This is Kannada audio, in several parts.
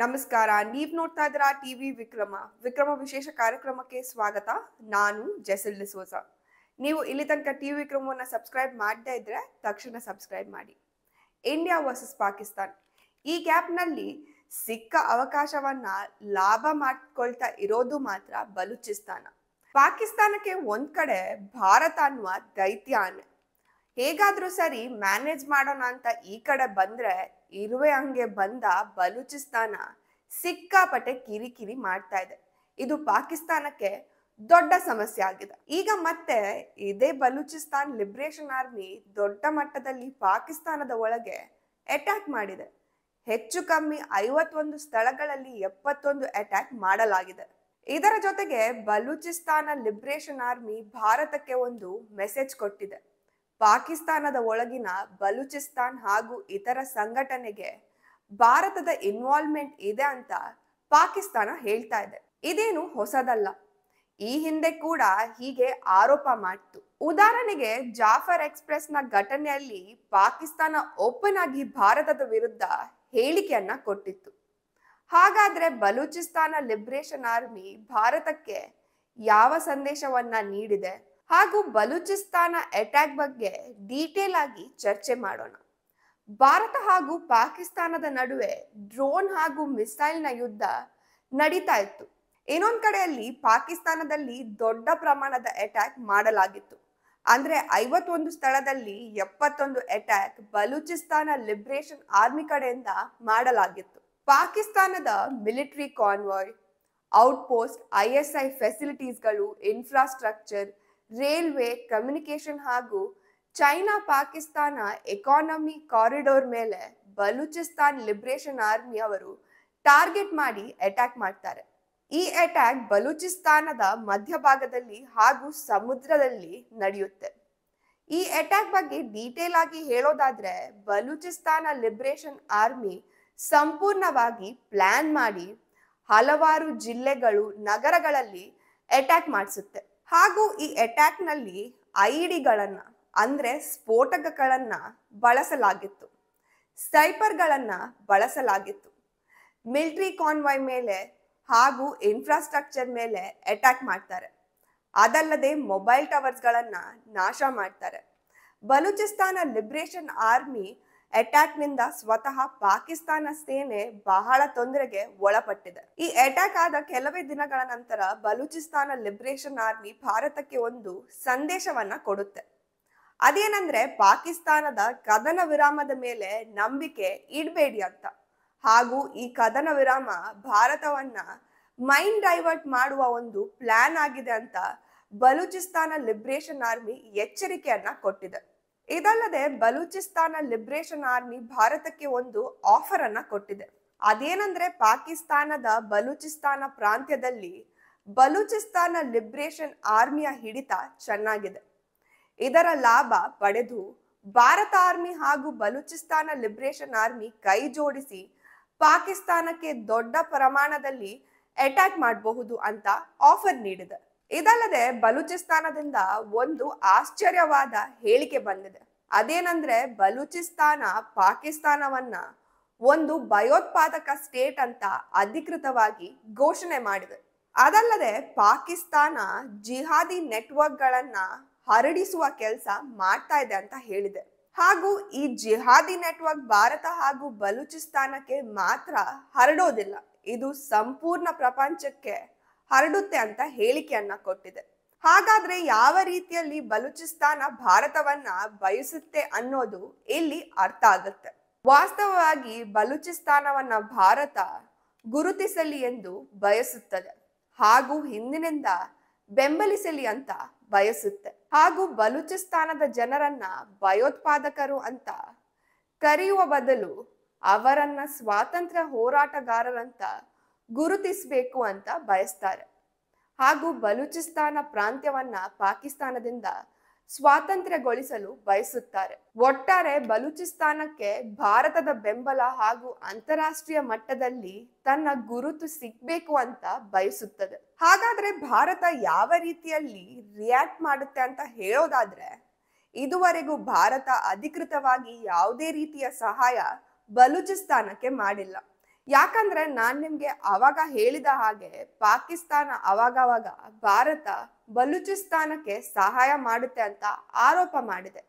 ನಮಸ್ಕಾರ. ನೀವ್ ನೋಡ್ತಾ ಇದ್ದೀರಾ ಟಿವಿ ವಿಕ್ರಮ ವಿಶೇಷ ಕಾರ್ಯಕ್ರಮಕ್ಕೆ ಸ್ವಾಗತ. ನಾನು ಜೆಸಿಲ್ ಡಿಸೋಜ. ನೀವು ಇಲ್ಲಿ ತನಕ ಟಿವಿ ವಿಕ್ರಮವನ್ನ ಸಬ್ಸ್ಕ್ರೈಬ್ ಮಾಡದೇ ಇದ್ರೆ ತಕ್ಷಣ ಸಬ್ಸ್ಕ್ರೈಬ್ ಮಾಡಿ. ಇಂಡಿಯಾ ವರ್ಸಸ್ ಪಾಕಿಸ್ತಾನ್, ಈ ಗ್ಯಾಪ್ನಲ್ಲಿ ಸಿಕ್ಕ ಅವಕಾಶವನ್ನ ಲಾಭ ಮಾಡ್ಕೊಳ್ತಾ ಇರೋದು ಮಾತ್ರ ಬಲೂಚಿಸ್ತಾನ. ಪಾಕಿಸ್ತಾನಕ್ಕೆ ಒಂದ್ ಕಡೆ ಭಾರತ ಅನ್ನುವ ದೈತ್ಯ ಆನೆ ಹೇಗಾದ್ರೂ ಸರಿ ಮ್ಯಾನೇಜ್ ಮಾಡೋಣ ಅಂತ ಈ ಕಡೆ ಬಂದ್ರೆ ಇರುವೆ ಹಂಗೆ ಬಂದ ಬಲೂಚಿಸ್ತಾನ ಸಿಕ್ಕಾಪಟ್ಟೆ ಕಿರಿಕಿರಿ ಮಾಡ್ತಾ ಇದೆ. ಇದು ಪಾಕಿಸ್ತಾನಕ್ಕೆ ದೊಡ್ಡ ಸಮಸ್ಯೆ ಆಗಿದೆ. ಈಗ ಮತ್ತೆ ಇದೇ ಬಲೂಚಿಸ್ತಾನ್ ಲಿಬ್ರೇಷನ್ ಆರ್ಮಿ ದೊಡ್ಡ ಮಟ್ಟದಲ್ಲಿ ಪಾಕಿಸ್ತಾನದ ಒಳಗೆ ಅಟ್ಯಾಕ್ ಮಾಡಿದೆ. ಹೆಚ್ಚು ಕಮ್ಮಿ 51 ಸ್ಥಳಗಳಲ್ಲಿ 71 ಅಟ್ಯಾಕ್ ಮಾಡಲಾಗಿದೆ. ಇದರ ಜೊತೆಗೆ ಬಲೂಚಿಸ್ತಾನ ಲಿಬ್ರೇಷನ್ ಆರ್ಮಿ ಭಾರತಕ್ಕೆ ಒಂದು ಮೆಸೇಜ್ ಕೊಟ್ಟಿದೆ. ಪಾಕಿಸ್ತಾನದ ಒಳಗಿನ ಬಲೂಚಿಸ್ತಾನ್ ಹಾಗೂ ಇತರ ಸಂಘಟನೆಗೆ ಭಾರತದ ಇನ್ವಾಲ್ವ್ಮೆಂಟ್ ಇದೆ ಅಂತ ಪಾಕಿಸ್ತಾನ ಹೇಳ್ತಾ ಇದೆ. ಇದೇನು ಹೊಸದಲ್ಲ, ಈ ಹಿಂದೆ ಕೂಡ ಹೀಗೆ ಆರೋಪ ಮಾಡ್ತು. ಉದಾಹರಣೆಗೆ ಜಾಫರ್ ಎಕ್ಸ್ಪ್ರೆಸ್ ನ ಘಟನೆಯಲ್ಲಿ ಪಾಕಿಸ್ತಾನ ಓಪನ್ ಆಗಿ ಭಾರತದ ವಿರುದ್ಧ ಹೇಳಿಕೆಯನ್ನ ಕೊಟ್ಟಿತ್ತು. ಹಾಗಾದ್ರೆ ಬಲೂಚಿಸ್ತಾನ ಲಿಬ್ರೇಷನ್ ಆರ್ಮಿ ಭಾರತಕ್ಕೆ ಯಾವ ಸಂದೇಶವನ್ನ ನೀಡಿದೆ ಹಾಗೂ ಬಲೂಚಿಸ್ತಾನ ಅಟ್ಯಾಕ್ ಬಗ್ಗೆ ಡೀಟೇಲ್ ಆಗಿ ಚರ್ಚೆ ಮಾಡೋಣ. ಭಾರತ ಹಾಗೂ ಪಾಕಿಸ್ತಾನದ ನಡುವೆ ಡ್ರೋನ್ ಹಾಗೂ ಮಿಸೈಲ್ ನ ಯುದ್ಧ ನಡೀತಾ ಇತ್ತು. ಇನ್ನೊಂದ್ ಕಡೆಯಲ್ಲಿ ಪಾಕಿಸ್ತಾನದಲ್ಲಿ ದೊಡ್ಡ ಪ್ರಮಾಣದ ಅಟ್ಯಾಕ್ ಮಾಡಲಾಗಿತ್ತು. ಅಂದ್ರೆ 51 ಸ್ಥಳದಲ್ಲಿ 71 ಅಟ್ಯಾಕ್ ಬಲೂಚಿಸ್ತಾನ ಲಿಬ್ರೇಷನ್ ಆರ್ಮಿ ಕಡೆಯಿಂದ ಮಾಡಲಾಗಿತ್ತು. ಪಾಕಿಸ್ತಾನದ ಮಿಲಿಟರಿ ಕಾನ್ವಾಯ್, ಔಟ್ಪೋಸ್ಟ್, ISI ಫೆಸಿಲಿಟೀಸ್ಗಳು, ಇನ್ಫ್ರಾಸ್ಟ್ರಕ್ಚರ್, ರೈಲ್ವೆ, ಕಮ್ಯುನಿಕೇಶನ್ ಹಾಗೂ ಚೈನಾ ಪಾಕಿಸ್ತಾನ ಎಕಾನಮಿ ಕಾರಿಡೋರ್ ಮೇಲೆ ಬಲೂಚಿಸ್ತಾನ್ ಲಿಬ್ರೇಷನ್ ಆರ್ಮಿ ಅವರು ಟಾರ್ಗೆಟ್ ಮಾಡಿ ಅಟ್ಯಾಕ್ ಮಾಡ್ತಾರೆ. ಈ ಅಟ್ಯಾಕ್ ಬಲೂಚಿಸ್ತಾನದ ಮಧ್ಯಭಾಗದಲ್ಲಿ ಹಾಗೂ ಸಮುದ್ರದಲ್ಲಿ ನಡೆಯುತ್ತೆ. ಈ ಅಟ್ಯಾಕ್ ಬಗ್ಗೆ ಡೀಟೇಲ್ ಆಗಿ ಹೇಳೋದಾದ್ರೆ ಬಲೂಚಿಸ್ತಾನ ಲಿಬ್ರೇಷನ್ ಆರ್ಮಿ ಸಂಪೂರ್ಣವಾಗಿ ಪ್ಲಾನ್ ಮಾಡಿ ಹಲವಾರು ಜಿಲ್ಲೆಗಳು, ನಗರಗಳಲ್ಲಿ ಅಟ್ಯಾಕ್ ಮಾಡಿಸುತ್ತೆ. ಹಾಗೂ ಈ ಅಟ್ಯಾಕ್ ನಲ್ಲಿ IEDಗಳನ್ನ ಅಂದ್ರೆ ಸ್ಫೋಟಕಗಳನ್ನ ಬಳಸಲಾಗಿತ್ತು, ಸ್ನೈಪರ್ಗಳನ್ನ ಬಳಸಲಾಗಿತ್ತು. ಮಿಲಿಟರಿ ಕಾನ್ವಾಯ್ ಮೇಲೆ ಹಾಗೂ ಇನ್ಫ್ರಾಸ್ಟ್ರಕ್ಚರ್ ಮೇಲೆ ಅಟ್ಯಾಕ್ ಮಾಡ್ತಾರೆ. ಅದಲ್ಲದೆ ಮೊಬೈಲ್ ಟವರ್ಸ್ಗಳನ್ನ ನಾಶ ಮಾಡ್ತಾರೆ. ಬಲೂಚಿಸ್ತಾನ ಲಿಬ್ರೇಷನ್ ಆರ್ಮಿ ಅಟ್ಯಾಕ್ ನಿಂದ ಸ್ವತಃ ಪಾಕಿಸ್ತಾನ ಸೇನೆ ಬಹಳ ತೊಂದರೆಗೆ ಒಳಪಟ್ಟಿದೆ. ಈ ಅಟ್ಯಾಕ್ ಆದ ಕೆಲವೇ ದಿನಗಳ ನಂತರ ಬಲೂಚಿಸ್ತಾನ ಲಿಬ್ರೇಷನ್ ಆರ್ಮಿ ಭಾರತಕ್ಕೆ ಒಂದು ಸಂದೇಶವನ್ನ ಕೊಡುತ್ತೆ. ಅದೇನಂದ್ರೆ ಪಾಕಿಸ್ತಾನದ ಕದನ ವಿರಾಮದ ಮೇಲೆ ನಂಬಿಕೆ ಇಡಬೇಡಿ ಅಂತ, ಹಾಗೂ ಈ ಕದನ ವಿರಾಮ ಭಾರತವನ್ನ ಮೈಂಡ್ ಡೈವರ್ಟ್ ಮಾಡುವ ಒಂದು ಪ್ಲಾನ್ ಆಗಿದೆ ಅಂತ ಬಲೂಚಿಸ್ತಾನ ಲಿಬ್ರೇಷನ್ ಆರ್ಮಿ ಎಚ್ಚರಿಕೆಯನ್ನ ಕೊಟ್ಟಿದೆ. ಇದಲ್ಲದೆ ಬಲೂಚಿಸ್ತಾನ ಲಿಬ್ರೇಷನ್ ಆರ್ಮಿ ಭಾರತಕ್ಕೆ ಒಂದು ಆಫರ್ ಅನ್ನ ಕೊಟ್ಟಿದೆ. ಅದೇನಂದ್ರೆ ಪಾಕಿಸ್ತಾನದ ಬಲೂಚಿಸ್ತಾನ ಪ್ರಾಂತ್ಯದಲ್ಲಿ ಬಲೂಚಿಸ್ತಾನ ಲಿಬ್ರೇಷನ್ ಆರ್ಮಿಯ ಹಿಡಿತ ಚೆನ್ನಾಗಿದೆ. ಇದರ ಲಾಭ ಪಡೆದು ಭಾರತ ಆರ್ಮಿ ಹಾಗೂ ಬಲೂಚಿಸ್ತಾನ ಲಿಬ್ರೇಷನ್ ಆರ್ಮಿ ಕೈ ಜೋಡಿಸಿ ಪಾಕಿಸ್ತಾನಕ್ಕೆ ದೊಡ್ಡ ಪ್ರಮಾಣದಲ್ಲಿ ಅಟ್ಯಾಕ್ ಮಾಡಬಹುದು ಅಂತ ಆಫರ್ ನೀಡಿದೆ. ಇದಲ್ಲದೆ ಬಲೂಚಿಸ್ತಾನದಿಂದ ಒಂದು ಆಶ್ಚರ್ಯವಾದ ಹೇಳಿಕೆ ಬಂದಿದೆ. ಅದೇನಂದ್ರೆ ಬಲೂಚಿಸ್ತಾನ ಪಾಕಿಸ್ತಾನವನ್ನ ಒಂದು ಭಯೋತ್ಪಾದಕ ಸ್ಟೇಟ್ ಅಂತ ಅಧಿಕೃತವಾಗಿ ಘೋಷಣೆ ಮಾಡಿದೆ. ಅದಲ್ಲದೆ ಪಾಕಿಸ್ತಾನ ಜಿಹಾದಿ ನೆಟ್ವರ್ಕ್ ಗಳನ್ನ ಹರಡಿಸುವ ಕೆಲಸ ಮಾಡ್ತಾ ಇದೆ ಅಂತ ಹೇಳಿದೆ. ಹಾಗೂ ಈ ಜಿಹಾದಿ ನೆಟ್ವರ್ಕ್ ಭಾರತ ಹಾಗೂ ಬಲೂಚಿಸ್ತಾನಕ್ಕೆ ಮಾತ್ರ ಹರಡೋದಿಲ್ಲ, ಇದು ಸಂಪೂರ್ಣ ಪ್ರಪಂಚಕ್ಕೆ ಹರಡುತ್ತೆ ಅಂತ ಹೇಳಿಕೆಯನ್ನ ಕೊಟ್ಟಿದೆ. ಹಾಗಾದ್ರೆ ಯಾವ ರೀತಿಯಲ್ಲಿ ಬಲೂಚಿಸ್ತಾನ ಭಾರತವನ್ನ ಬಯಸುತ್ತೆ ಅನ್ನೋದು ಇಲ್ಲಿ ಅರ್ಥ ಆಗುತ್ತೆ. ವಾಸ್ತವವಾಗಿ ಬಲೂಚಿಸ್ತಾನವನ್ನ ಭಾರತ ಗುರುತಿಸಲಿ ಎಂದು ಬಯಸುತ್ತದೆ ಹಾಗೂ ಹಿಂದಿನಿಂದ ಬೆಂಬಲಿಸಲಿ ಅಂತ ಬಯಸುತ್ತೆ. ಹಾಗೂ ಬಲೂಚಿಸ್ತಾನದ ಜನರನ್ನ ಭಯೋತ್ಪಾದಕರು ಅಂತ ಕರೆಯುವ ಬದಲು ಅವರನ್ನ ಸ್ವಾತಂತ್ರ್ಯ ಹೋರಾಟಗಾರರಂತ ಗುರುತಿಸಬೇಕು ಅಂತ ಬಯಸ್ತಾರೆ. ಹಾಗೂ ಬಲೂಚಿಸ್ತಾನ ಪ್ರಾಂತ್ಯವನ್ನ ಪಾಕಿಸ್ತಾನದಿಂದ ಸ್ವಾತಂತ್ರ್ಯಗೊಳಿಸಲು ಬಯಸುತ್ತಾರೆ. ಒಟ್ಟಾರೆ ಬಲೂಚಿಸ್ತಾನಕ್ಕೆ ಭಾರತದ ಬೆಂಬಲ ಹಾಗೂ ಅಂತಾರಾಷ್ಟ್ರೀಯ ಮಟ್ಟದಲ್ಲಿ ತನ್ನ ಗುರುತು ಸಿಗ್ಬೇಕು ಅಂತ ಬಯಸುತ್ತದೆ. ಹಾಗಾದ್ರೆ ಭಾರತ ಯಾವ ರೀತಿಯಲ್ಲಿ ರಿಯಾಕ್ಟ್ ಮಾಡುತ್ತೆ ಅಂತ ಹೇಳೋದಾದ್ರೆ, ಇದುವರೆಗೂ ಭಾರತ ಅಧಿಕೃತವಾಗಿ ಯಾವುದೇ ರೀತಿಯ ಸಹಾಯ ಬಲೂಚಿಸ್ತಾನಕ್ಕೆ ಮಾಡಿಲ್ಲ. ಯಾಕಂದ್ರೆ ನಾನ್ ನಿಮ್ಗೆ ಅವಾಗ ಹೇಳಿದ ಹಾಗೆ ಪಾಕಿಸ್ತಾನ ಅವಾಗವಾಗ ಭಾರತ ಬಲೂಚಿಸ್ತಾನಕ್ಕೆ ಸಹಾಯ ಮಾಡುತ್ತೆ ಅಂತ ಆರೋಪ ಮಾಡಿದೆ.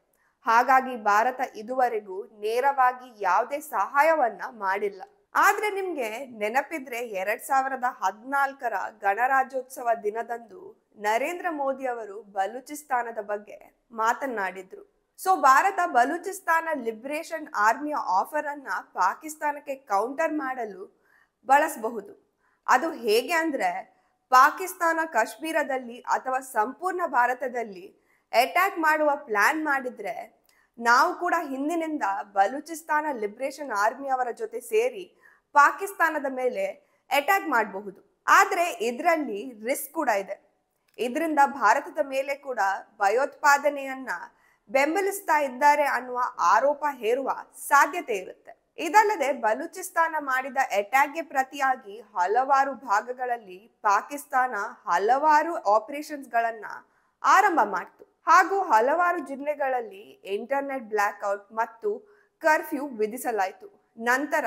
ಹಾಗಾಗಿ ಭಾರತ ಇದುವರೆಗೂ ನೇರವಾಗಿ ಯಾವುದೇ ಸಹಾಯವನ್ನ ಮಾಡಿಲ್ಲ. ಆದ್ರೆ ನಿಮ್ಗೆ ನೆನಪಿದ್ರೆ 2014ರ ಗಣರಾಜ್ಯೋತ್ಸವ ದಿನದಂದು ನರೇಂದ್ರ ಮೋದಿ ಅವರು ಬಲೂಚಿಸ್ತಾನದ ಬಗ್ಗೆ ಮಾತನಾಡಿದ್ರು. ಸೊ ಭಾರತ ಬಲೂಚಿಸ್ತಾನ ಲಿಬರೇಷನ್ ಆರ್ಮಿಯ ಆಫರ್ ಅನ್ನ ಪಾಕಿಸ್ತಾನಕ್ಕೆ ಕೌಂಟರ್ ಮಾಡಲು ಬಳಸಬಹುದು. ಅದು ಹೇಗೆ ಅಂದ್ರೆ, ಪಾಕಿಸ್ತಾನ ಕಾಶ್ಮೀರದಲ್ಲಿ ಅಥವಾ ಸಂಪೂರ್ಣ ಭಾರತದಲ್ಲಿ ಅಟ್ಯಾಕ್ ಮಾಡುವ ಪ್ಲಾನ್ ಮಾಡಿದ್ರೆ ನಾವು ಕೂಡ ಹಿಂದಿನಿಂದ ಬಲೂಚಿಸ್ತಾನ ಲಿಬರೇಷನ್ ಆರ್ಮಿ ಅವರ ಜೊತೆ ಸೇರಿ ಪಾಕಿಸ್ತಾನದ ಮೇಲೆ ಅಟ್ಯಾಕ್ ಮಾಡಬಹುದು. ಆದ್ರೆ ಇದರಲ್ಲಿ ರಿಸ್ಕ್ ಕೂಡ ಇದೆ. ಇದರಿಂದ ಭಾರತದ ಮೇಲೆ ಕೂಡ ಭಯೋತ್ಪಾದನೆಯನ್ನ ಬೆಂಬಲಿಸ್ತಾ ಇದ್ದಾರೆ ಅನ್ನುವ ಆರೋಪ ಹೇರುವ ಸಾಧ್ಯತೆ ಇರುತ್ತೆ. ಇದಲ್ಲದೆ ಬಲೂಚಿಸ್ತಾನ ಮಾಡಿದ ಅಟ್ಯಾಕ್ಗೆ ಪ್ರತಿಯಾಗಿ ಹಲವಾರು ಭಾಗಗಳಲ್ಲಿ ಪಾಕಿಸ್ತಾನ ಹಲವಾರು ಆಪರೇಷನ್ಸ್ ಗಳನ್ನ ಆರಂಭ ಮಾಡಿತು. ಹಾಗೂ ಹಲವಾರು ಜಿಲ್ಲೆಗಳಲ್ಲಿ ಇಂಟರ್ನೆಟ್ ಬ್ಲಾಕ್ಔಟ್ ಮತ್ತು ಕರ್ಫ್ಯೂ ವಿಧಿಸಲಾಯಿತು. ನಂತರ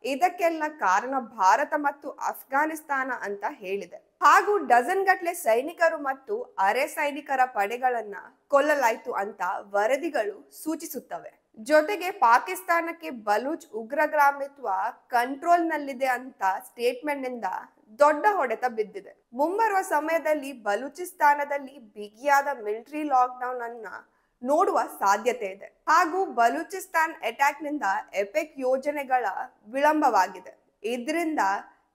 ಇದಕ್ಕೆಲ್ಲ ಕಾರಣ ಭಾರತ ಮತ್ತು ಅಫ್ಘಾನಿಸ್ತಾನ ಅಂತ ಹೇಳಿದೆ. ಹಾಗೂ ಡಜನ್ ಗಟ್ಲೆ ಸೈನಿಕರು ಮತ್ತು ಅರೆ ಸೈನಿಕರ ಪಡೆಗಳನ್ನ ಕೊಲ್ಲಲಾಯಿತು ಅಂತ ವರದಿಗಳು ಸೂಚಿಸುತ್ತವೆ. ಜೊತೆಗೆ ಪಾಕಿಸ್ತಾನಕ್ಕೆ ಬಲೂಚ್ ಉಗ್ರಗಾಮಿತ್ವ ಕಂಟ್ರೋಲ್ ನಲ್ಲಿದೆ ಅಂತ ಸ್ಟೇಟ್ಮೆಂಟ್ ನಿಂದ ದೊಡ್ಡ ಹೊಡೆತ ಬಿದ್ದಿದೆ. ಮುಂಬರುವ ಸಮಯದಲ್ಲಿ ಬಲೂಚಿಸ್ತಾನದಲ್ಲಿ ಬಿಗಿಯಾದ ಮಿಲಿಟರಿ ಲಾಕ್ಡೌನ್ ಅನ್ನ ನೋಡುವ ಸಾಧ್ಯತೆ ಇದೆ. ಹಾಗೂ ಬಲೂಚಿಸ್ತಾನ್ ಅಟ್ಯಾಕ್ ನಿಂದ ಎಪೆಕ್ ಯೋಜನೆಗಳ ವಿಳಂಬವಾಗಿದೆ. ಇದರಿಂದ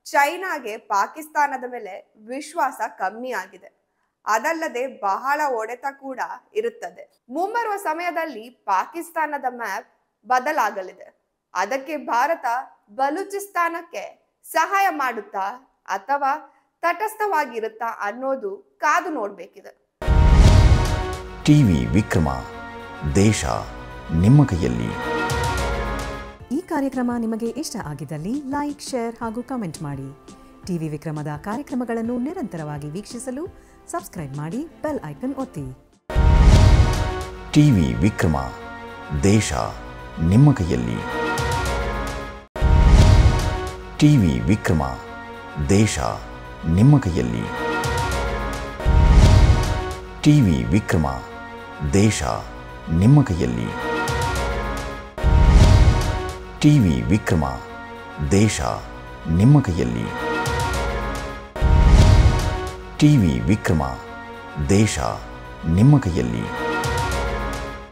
ಚೈನಾಗೆ ಪಾಕಿಸ್ತಾನದ ಮೇಲೆ ವಿಶ್ವಾಸ ಕಮ್ಮಿ ಆಗಿದೆ. ಅದಲ್ಲದೆ ಬಹಳ ಹೊಡೆತ ಕೂಡ ಇರುತ್ತದೆ. ಮುಂಬರುವ ಸಮಯದಲ್ಲಿ ಪಾಕಿಸ್ತಾನದ ಮ್ಯಾಪ್ ಬದಲಾಗಲಿದೆ. ಅದಕ್ಕೆ ಭಾರತ ಬಲೂಚಿಸ್ತಾನಕ್ಕೆ ಸಹಾಯ ಮಾಡುತ್ತಾ ಅಥವಾ ತಟಸ್ಥವಾಗಿರುತ್ತಾ ಅನ್ನೋದು ಕಾದು ನೋಡ್ಬೇಕಿದೆ. ಟಿವಿ ವಿಕ್ರಮ, ದೇಶ ನಿಮ್ಮ ಕೈಯಲ್ಲಿ. ಈ ಕಾರ್ಯಕ್ರಮ ನಿಮಗೆ ಇಷ್ಟ ಆಗಿದ್ದಲ್ಲಿ ಲೈಕ್, ಶೇರ್ ಹಾಗೂ ಕಮೆಂಟ್ ಮಾಡಿ. ಟಿವಿ ವಿಕ್ರಮದ ಕಾರ್ಯಕ್ರಮಗಳನ್ನು ನಿರಂತರವಾಗಿ ವೀಕ್ಷಿಸಲು ಸಬ್ಸ್ಕ್ರೈಬ್ ಮಾಡಿ, ಬೆಲ್ ಐಕನ್ ಒತ್ತಿ. ಟಿವಿ ವಿಕ್ರಮ, ದೇಶ ನಿಮ್ಮ ಕೈಯಲ್ಲಿ. ಟಿವಿ ವಿಕ್ರಮ, ದೇಶ ನಿಮ್ಮ ಕೈಯಲ್ಲಿ. ಟಿವಿ ವಿಕ್ರಮ, ದೇಶ ನಿಮ್ಮ ಕೈಯಲ್ಲಿ. ಟಿವಿ ವಿಕ್ರಮ, ದೇಶ ನಿಮ್ಮ ಕೈಯಲ್ಲಿ. ಟಿವಿ ವಿಕ್ರಮ, ದೇಶ ನಿಮ್ಮ ಕೈಯಲ್ಲಿ.